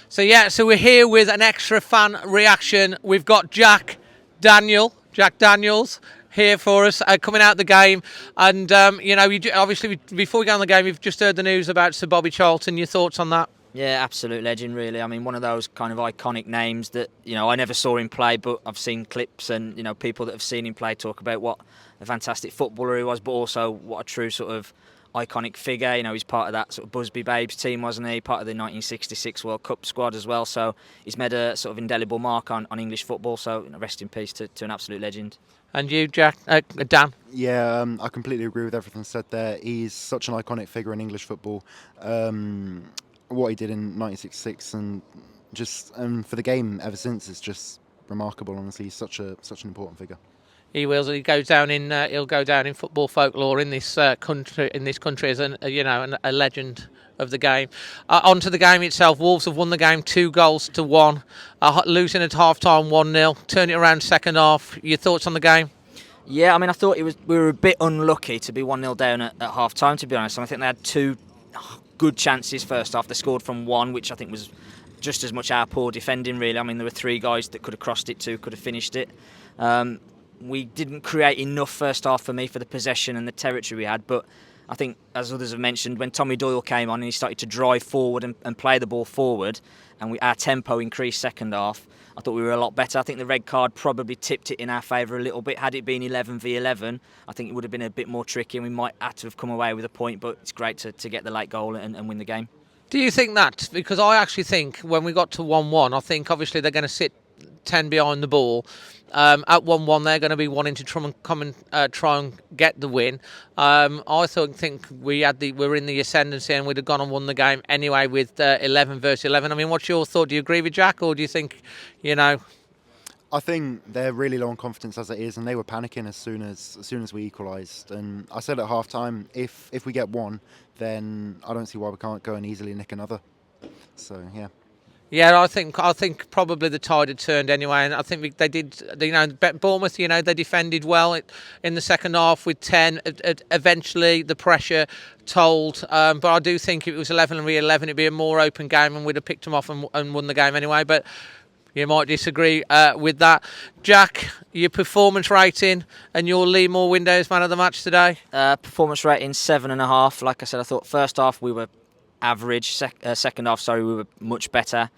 So we're here with an extra fan reaction. We've got Jack Daniels here for us, coming out the game. And, obviously, before we go on the game, you've just heard the news about Sir Bobby Charlton. Your thoughts on that? Yeah, absolute legend, really. I mean, one of those kind of iconic names that, I never saw him play, but I've seen clips and, people that have seen him play talk about what a fantastic footballer he was, but also what a true sort of iconic figure. He's part of that sort of Busby Babes team, wasn't he? Part of the 1966 World Cup squad as well. So he's made a sort of indelible mark on English football. So rest in peace to an absolute legend. And you, Jack, Dan? Yeah, I completely agree with everything said there. He's such an iconic figure in English football. What he did in 1966 and for the game ever since is just remarkable. Honestly, he's such an important figure. He will. He goes down in. He'll go down in football folklore in this country. In this country as a legend of the game. Onto the game itself. Wolves have won the game 2-1, losing at half time 1-0. Turn it around second half. Your thoughts on the game? Yeah, I mean, I thought we were a bit unlucky to be 1-0 down at half time. To be honest, and I think they had two good chances first half. They scored from one, which I think was just as much our poor defending, really. I mean, there were three guys that could have crossed it, two could have finished it. We didn't create enough first half for me for the possession and the territory we had, but I think, as others have mentioned, when Tommy Doyle came on and he started to drive forward and play the ball forward, and our tempo increased second half, I thought we were a lot better. I think the red card probably tipped it in our favour a little bit. Had it been 11v11, I think it would have been a bit more tricky and we might have to have come away with a point, but it's great to get the late goal and win the game. Do you think that? Because I actually think when we got to 1-1, I think obviously they're going to sit 10 behind the ball. At 1-1, they're going to be wanting to try and get the win. I think we were in the ascendancy and we'd have gone and won the game anyway with 11 versus 11. I mean, what's your thought? Do you agree with Jack, or do you think, I think they're really low on confidence as it is, and they were panicking as soon as we equalised. And I said at half time, if we get one, then I don't see why we can't go and easily nick another. So yeah. Yeah, I think probably the tide had turned anyway, and I think they did. Bournemouth, they defended well in the second half with 10. Eventually, the pressure told, but I do think if it was 11v11, it'd be a more open game, and we'd have picked them off and won the game anyway. But you might disagree with that, Jack. Your performance rating and your LEAMORE Windows man of the match today. Performance rating 7.5. Like I said, I thought first half we were average. Second half, we were much better.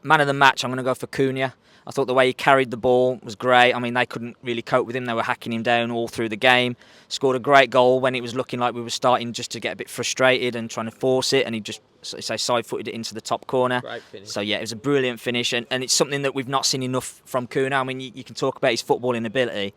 Man of the match, I'm going to go for Cunha. I thought the way he carried the ball was great. I mean, they couldn't really cope with him. They were hacking him down all through the game. Scored a great goal when it was looking like we were starting just to get a bit frustrated and trying to force it, and he just side-footed it into the top corner. Great finish. So yeah, it was a brilliant finish, and it's something that we've not seen enough from Cunha. I mean, you can talk about his footballing ability,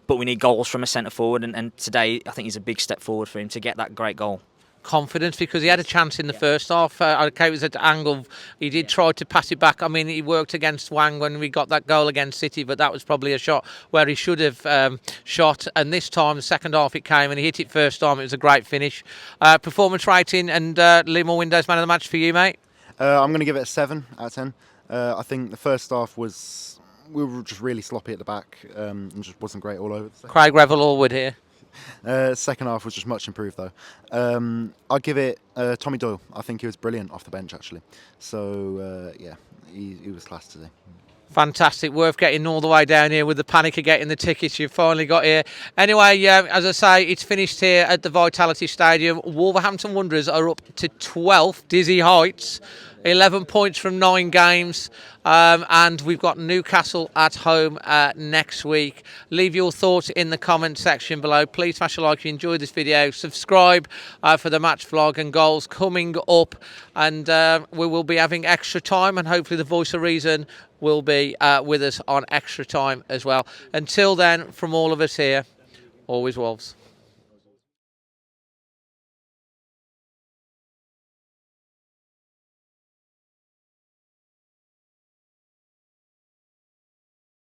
but we need goals from a centre-forward, and today I think is a big step forward for him to get that great goal. Confidence, because he had a chance in the first half. Okay, it was at angle. He did try to pass it back. I mean, he worked against Wang when we got that goal against City, but that was probably a shot where he should have shot. And this time, the second half, it came and he hit it first time. It was a great finish. Performance rating and LEAMORE Windows man of the match for you, mate? I'm going to give it a 7 out of 10. I think the first half we were just really sloppy at the back and just wasn't great all over. Craig Revel Allwood here. Second half was just much improved though. I'd give it Tommy Doyle. I think he was brilliant off the bench actually. So yeah, he was class today. Fantastic, worth getting all the way down here with the panic of getting the tickets you've finally got here. Anyway, as I say, it's finished here at the Vitality Stadium. Wolverhampton Wanderers are up to 12th, dizzy heights, 11 points from 9 games, and we've got Newcastle at home next week. Leave your thoughts in the comment section below. Please smash a like if you enjoyed this video. Subscribe for the match vlog and goals coming up, and we will be having extra time, and hopefully the voice of reason will be with us on extra time as well. Until then, from all of us here, always Wolves.